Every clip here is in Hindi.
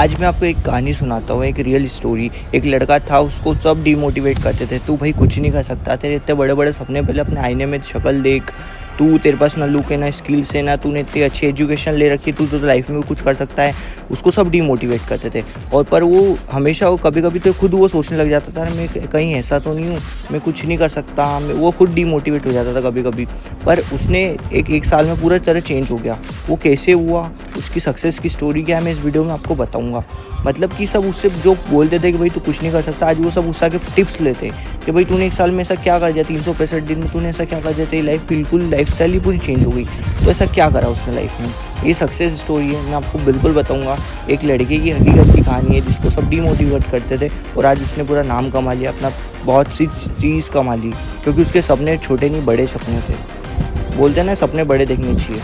आज मैं आपको एक कहानी सुनाता हूँ, एक रियल स्टोरी। एक लड़का था, उसको सब डिमोटिवेट करते थे, तू भाई कुछ नहीं कर सकता, तेरे इतने बड़े बड़े सपने, पहले अपने आईने में शक्ल देख, तू तेरे पास ना लुक है ना स्किल्स है ना तूने इतनी अच्छी एजुकेशन ले रखी, तू तो लाइफ में कुछ कर सकता है। उसको सब डिमोटिवेट करते थे। और पर वो हमेशा वो कभी कभी तो खुद वो सोचने लग जाता था, मैं कहीं ऐसा तो नहीं हूँ, मैं कुछ नहीं कर सकता, वो खुद डिमोटिवेट हो जाता था कभी कभी। पर उसने एक साल में पूरा तरह चेंज हो गया। वो कैसे हुआ, उसकी सक्सेस की स्टोरी क्या है, मैं इस वीडियो में आपको बताऊंगा। मतलब कि सब उससे जो बोलते थे कि भाई तू कुछ नहीं कर सकता, आज वो सब उससे आके टिप्स लेते कि भाई तूने एक साल में ऐसा क्या कर दिया, 365 दिन में तूने ऐसा क्या कर दिया, तेरी लाइफ बिल्कुल लाइफस्टाइल ही पूरी चेंज हो गई। तो ऐसा क्या करा उसने लाइफ में, ये सक्सेस स्टोरी है, मैं आपको बिल्कुल बताऊंगा। एक लड़के की हकीकत की कहानी है जिसको सब डिमोटिवेट करते थे और आज उसने पूरा नाम कमा लिया, अपना बहुत सी चीज़ कमा ली, क्योंकि उसके सपने छोटे नहीं बड़े सपने थे। बोलते हैं ना, सपने बड़े देखने चाहिए।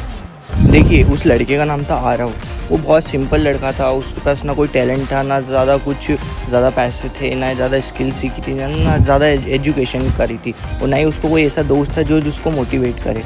देखिए, उस लड़के का नाम था आरव। वो बहुत सिंपल लड़का था, उसके पास ना कोई टैलेंट था, ना ज़्यादा पैसे थे, ना ज़्यादा स्किल सीखी थी, ना ज़्यादा एजुकेशन करी थी, और ना ही उसको कोई ऐसा दोस्त था जो जिसको मोटिवेट करे।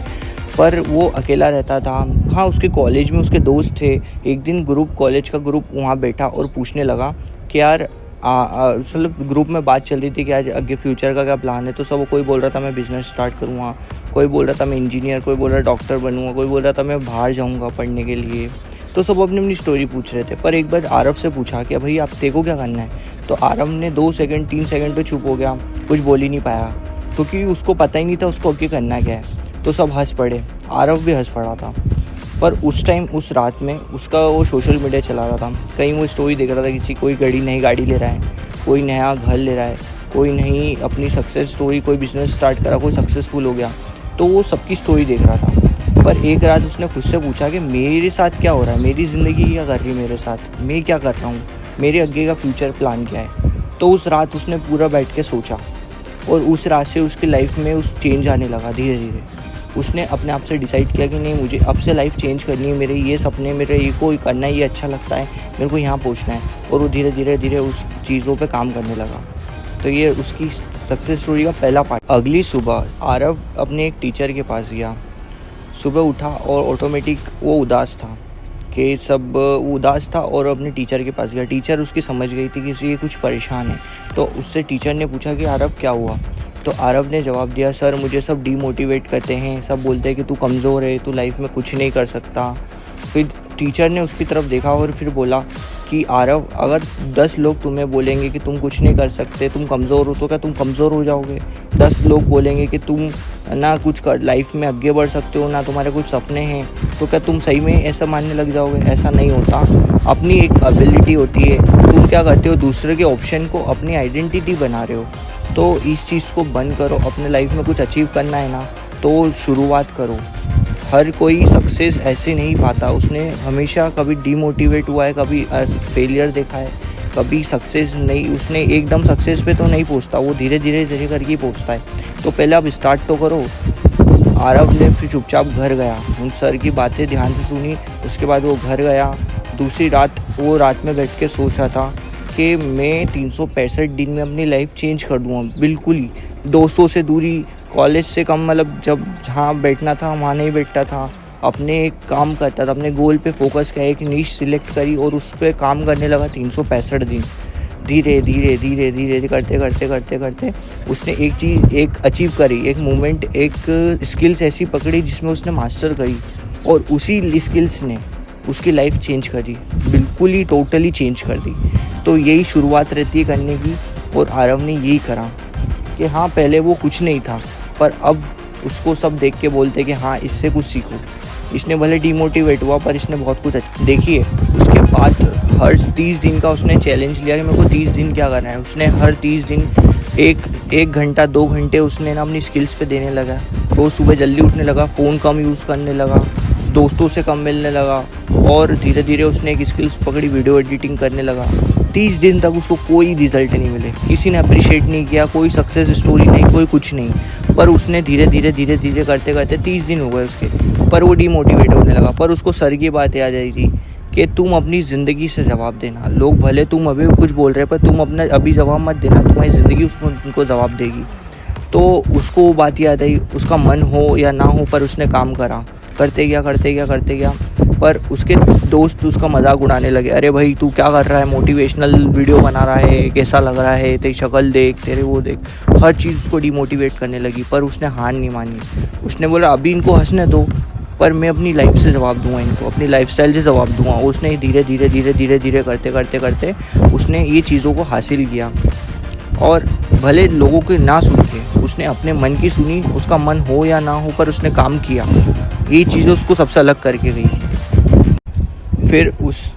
पर वो अकेला रहता था। हाँ, उसके कॉलेज में उसके दोस्त थे। एक दिन कॉलेज का ग्रुप वहाँ बैठा और पूछने लगा कि यार मतलब ग्रुप में बात चल रही थी कि आज आगे फ्यूचर का क्या प्लान है। तो सब कोई बोल रहा था मैं बिज़नेस स्टार्ट करूँगा, कोई बोल रहा था मैं इंजीनियर, कोई बोल रहा डॉक्टर बनूँगा, कोई बोल रहा था मैं बाहर जाऊँगा पढ़ने के लिए। तो सब अपनी अपनी स्टोरी पूछ रहे थे। पर एक बार आरव से पूछा कि भाई आप तेरे को क्या करना है। तो आरव ने 2 सेकंड 3 सेकंड पे चुप हो गया, कुछ बोल ही नहीं पाया, क्योंकि उसको पता ही नहीं था उसको आगे करना क्या है। तो सब हंस पड़े, आरव भी हंस पड़ा था। पर उस टाइम उस रात में उसका वो सोशल मीडिया चला रहा था, कहीं वो स्टोरी देख रहा था कि कोई नई गाड़ी ले रहा है, कोई नया घर ले रहा है, कोई नई अपनी सक्सेस स्टोरी, कोई बिज़नेस स्टार्ट करा, कोई सक्सेसफुल हो गया। तो वो सबकी स्टोरी देख रहा था। पर एक रात उसने खुद से पूछा कि मेरे साथ क्या हो रहा है, मेरी ज़िंदगी क्या कर रही है मेरे साथ, मैं क्या कर रहा हूँ, मेरे आगे का फ्यूचर प्लान क्या है। तो उस रात उसने पूरा बैठ के सोचा, और उस रात से उसकी लाइफ में उस चेंज आने लगा धीरे धीरे। उसने अपने आप से डिसाइड किया कि नहीं, मुझे अब से लाइफ चेंज करनी है, मेरे ये सपने, मेरे ये को करना है, ये अच्छा लगता है, मेरे को यहाँ पहुँचना है। और वो धीरे धीरे उस चीज़ों पे काम करने लगा। तो ये उसकी सक्सेस स्टोरी का पहला पार्ट। अगली सुबह आरव अपने एक टीचर के पास गया। सुबह उठा और ऑटोमेटिक वो उदास था वो उदास था और अपने टीचर के पास गया। टीचर उसकी समझ गई थी कि ये कुछ परेशान है। तो उससे टीचर ने पूछा कि आरव क्या हुआ। तो आरव ने जवाब दिया, सर मुझे सब डीमोटिवेट करते हैं, सब बोलते हैं कि तू कमज़ोर है, तू लाइफ में कुछ नहीं कर सकता। फिर टीचर ने उसकी तरफ देखा और फिर बोला कि आरव, अगर 10 लोग तुम्हें बोलेंगे कि तुम कुछ नहीं कर सकते, तुम कमज़ोर हो, तो क्या तुम कमज़ोर हो जाओगे? 10 लोग बोलेंगे कि तुम ना कुछ कर लाइफ में आगे बढ़ सकते हो, ना तुम्हारे कुछ सपने हैं, तो क्या तुम सही में ऐसा मानने लग जाओगे? ऐसा नहीं होता। अपनी एक एबिलिटी होती है, तुम क्या करते हो, दूसरे के ऑप्शन को अपनी आइडेंटिटी बना रहे हो। तो इस चीज़ को बंद करो। अपने लाइफ में कुछ अचीव करना है ना, तो शुरुआत करो। हर कोई सक्सेस ऐसे नहीं पाता, उसने हमेशा कभी डीमोटिवेट हुआ है, कभी फेलियर देखा है, कभी सक्सेस नहीं, उसने एकदम सक्सेस पे तो नहीं पहुंचता, वो धीरे धीरे करके ही पहुंचता है। तो पहले आप स्टार्ट तो करो। आरव ने फिर चुपचाप घर गया, उन सर की बातें ध्यान से सुनी, उसके बाद वो घर गया। दूसरी रात वो रात में बैठ के सोच रहा था कि मैं 365 दिन में अपनी लाइफ चेंज कर दूँगा, बिल्कुल ही। दोस्तों से दूरी, कॉलेज से कम, मतलब जब जहाँ बैठना था वहाँ नहीं बैठता था, अपने एक काम करता था, अपने गोल पे फोकस किया, एक नीश सिलेक्ट करी और उस पर काम करने लगा 365 दिन। धीरे धीरे करते उसने एक चीज़ एक अचीव करी, एक मोमेंट, एक स्किल्स ऐसी पकड़ी जिसमें उसने मास्टर करी, और उसी स्किल्स ने उसकी लाइफ चेंज कर दी, बिल्कुल ही टोटली चेंज कर दी। तो यही शुरुआत रहती है करने की, और आरव ने यही करा कि हाँ, पहले वो कुछ नहीं था, पर अब उसको सब देख के बोलते कि हाँ, इससे कुछ सीखो। इसने भले डिमोटिवेट हुआ, पर इसने बहुत कुछ देखिए। उसके बाद हर 30 दिन का उसने चैलेंज लिया कि मेरे को 30 दिन क्या करना है। उसने हर 30 दिन एक घंटा 2 घंटे उसने ना अपनी स्किल्स पे देने लगा। तो सुबह जल्दी उठने लगा, फ़ोन कम यूज़ करने लगा, दोस्तों से कम मिलने लगा, और धीरे धीरे उसने एक स्किल्स पकड़ी, वीडियो एडिटिंग करने लगा। 30 दिन तक उसको कोई रिजल्ट नहीं मिले, किसी ने अप्रिशिएट नहीं किया, कोई सक्सेस स्टोरी नहीं, कोई कुछ नहीं। पर उसने धीरे धीरे करते 30 दिन हो गए उसके, पर वो डिमोटिवेट होने लगा। पर उसको सर की बात याद आई थी कि तुम अपनी ज़िंदगी से जवाब देना। लोग भले तुम अभी कुछ बोल रहे हैं, पर तुम अपना अभी जवाब मत देना, तुम्हारी ज़िंदगी उनको जवाब देगी। तो उसको वो बात याद आई, उसका मन हो या ना हो, पर उसने काम करा, करते गया। पर उसके दोस्त उसका मजाक उड़ाने लगे, अरे भाई तू क्या कर रहा है, मोटिवेशनल वीडियो बना रहा है, कैसा लग रहा है, तेरी शक्ल देख, तेरे वो देख, हर चीज़ उसको डिमोटिवेट करने लगी। पर उसने हार नहीं मानी। उसने बोला अभी इनको हंसने दो, पर मैं अपनी लाइफ से जवाब दूंगा, इनको अपनी लाइफस्टाइल से जवाब दूंगा। उसने धीरे धीरे धीरे धीरे धीरे करते करते करते उसने ये चीज़ों को हासिल किया। और भले लोगों की ना सुन के उसने अपने मन की सुनी, उसका मन हो या ना हो, पर उसने काम किया। ये चीज़ें उसको सबसे अलग करके गई। फिर उस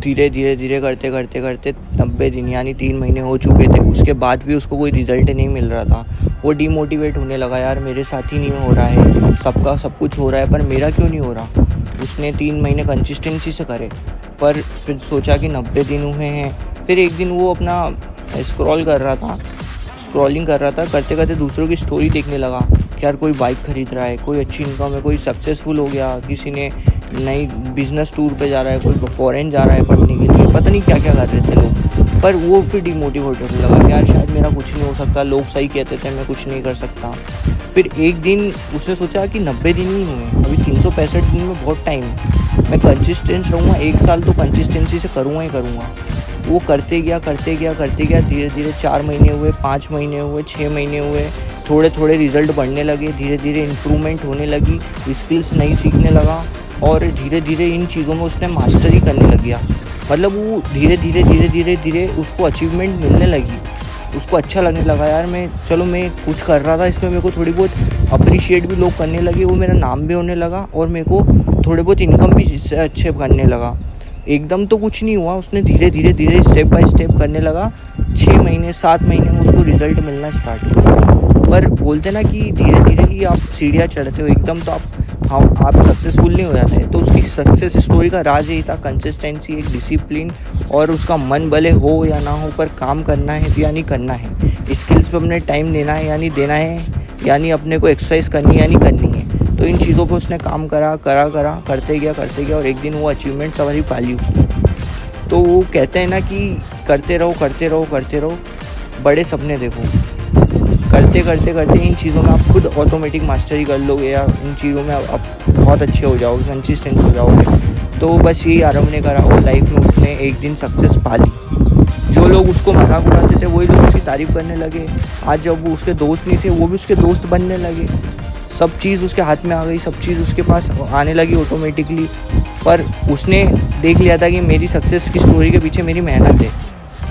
धीरे धीरे धीरे करते करते करते 90 दिन यानी 3 महीने हो चुके थे। उसके बाद भी उसको कोई रिज़ल्ट नहीं मिल रहा था। वो डीमोटिवेट होने लगा, यार मेरे साथ ही नहीं हो रहा है, सबका सब कुछ हो रहा है पर मेरा क्यों नहीं हो रहा। उसने 3 महीने कंसिस्टेंसी से करे, पर फिर सोचा कि 90 दिन हुए हैं। फिर एक दिन वो अपना स्क्रॉलिंग कर रहा था, करते करते दूसरों की स्टोरी देखने लगा कि यार कोई बाइक खरीद रहा है, कोई अच्छी इनकम है, कोई सक्सेसफुल हो गया, किसी ने नई बिजनेस टूर पे जा रहा है, कोई फॉरेन जा रहा है पढ़ने के लिए, पता नहीं क्या क्या कर रहे थे लोग। पर वो फिर डिमोटिवेट होने लगा कि यार शायद मेरा कुछ नहीं हो सकता, लोग सही कहते थे मैं कुछ नहीं कर सकता। फिर एक दिन उसने सोचा कि 90 दिन ही हुए, अभी 365 दिन में बहुत टाइम है, मैं कंसिस्टेंट रहूँगा, 1 साल तो कंसिस्टेंसी से करूँगा ही करूँगा। वो करते गया धीरे धीरे 4 महीने हुए, 5 महीने हुए, 6 महीने हुए, थोड़े थोड़े रिजल्ट बढ़ने लगे, धीरे धीरे इम्प्रूवमेंट होने लगी, स्किल्स नई सीखने लगा और धीरे धीरे इन चीज़ों में उसने मास्टरी करने लग गया। मतलब वो धीरे धीरे उसको अचीवमेंट मिलने लगी, उसको अच्छा लगने लगा, यार मैं कुछ कर रहा था, इसमें मेरे को थोड़ी बहुत अप्रिशिएट भी लोग करने लगे, वो मेरा नाम भी होने लगा और मेरे को थोड़े बहुत इनकम भी इससे अच्छे करने लगा। एकदम तो कुछ नहीं हुआ, उसने धीरे धीरे स्टेप बाय स्टेप करने लगा। 6 महीने 7 महीने में उसको रिज़ल्ट मिलना स्टार्ट हुआ। पर बोलते ना कि धीरे धीरे ही आप सीढ़ियाँ चढ़ते हो, एकदम तो आप सक्सेसफुल नहीं हो जाते। तो उसकी सक्सेस स्टोरी का राज यही था, कंसिस्टेंसी, एक डिसिप्लिन और उसका मन भले हो या ना हो पर काम करना है यानी करना है, स्किल्स पे अपने टाइम देना है यानी देना है, यानी अपने को एक्सरसाइज करनी है यानी करनी है। तो इन चीज़ों पे उसने काम करा करते गया और एक दिन वो अचीवमेंट सवारी पाली उसने। तो वो कहते हैं ना कि करते रहो, बड़े सपने देखो। करते इन चीज़ों में आप खुद ऑटोमेटिक मास्टरी कर लोगे या इन चीज़ों में आप बहुत अच्छे हो जाओगे, कंसिस्टेंट हो जाओगे। तो बस यही आरव ने करा और लाइफ में उसने एक दिन सक्सेस पा ली। जो लोग उसको मजाक उड़ाते थे वही लोग उसकी तारीफ़ करने लगे। आज जब वो उसके दोस्त नहीं थे वो भी उसके दोस्त बनने लगे। सब चीज़ उसके हाथ में आ गई, सब चीज़ उसके पास आने लगी ऑटोमेटिकली। पर उसने देख लिया था कि मेरी सक्सेस की स्टोरी के पीछे मेरी मेहनत है,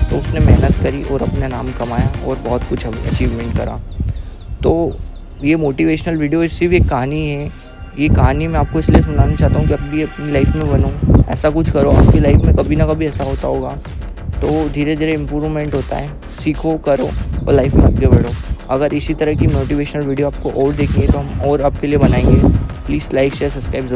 तो उसने मेहनत करी और अपना नाम कमाया और बहुत कुछ अचीवमेंट करा। तो ये मोटिवेशनल वीडियो सिर्फ एक कहानी है। ये कहानी मैं आपको इसलिए सुनाना चाहता हूँ कि आप भी अपनी लाइफ में बनो, ऐसा कुछ करो। आपकी लाइफ में कभी ना कभी ऐसा होता होगा, तो धीरे धीरे इम्प्रूवमेंट होता है। सीखो, करो और लाइफ में आगे बढ़ो। अगर इसी तरह की मोटिवेशनल वीडियो आपको और देखनी है तो हम और आपके लिए बनाएंगे। प्लीज़ लाइक शेयर सब्सक्राइब जरूर।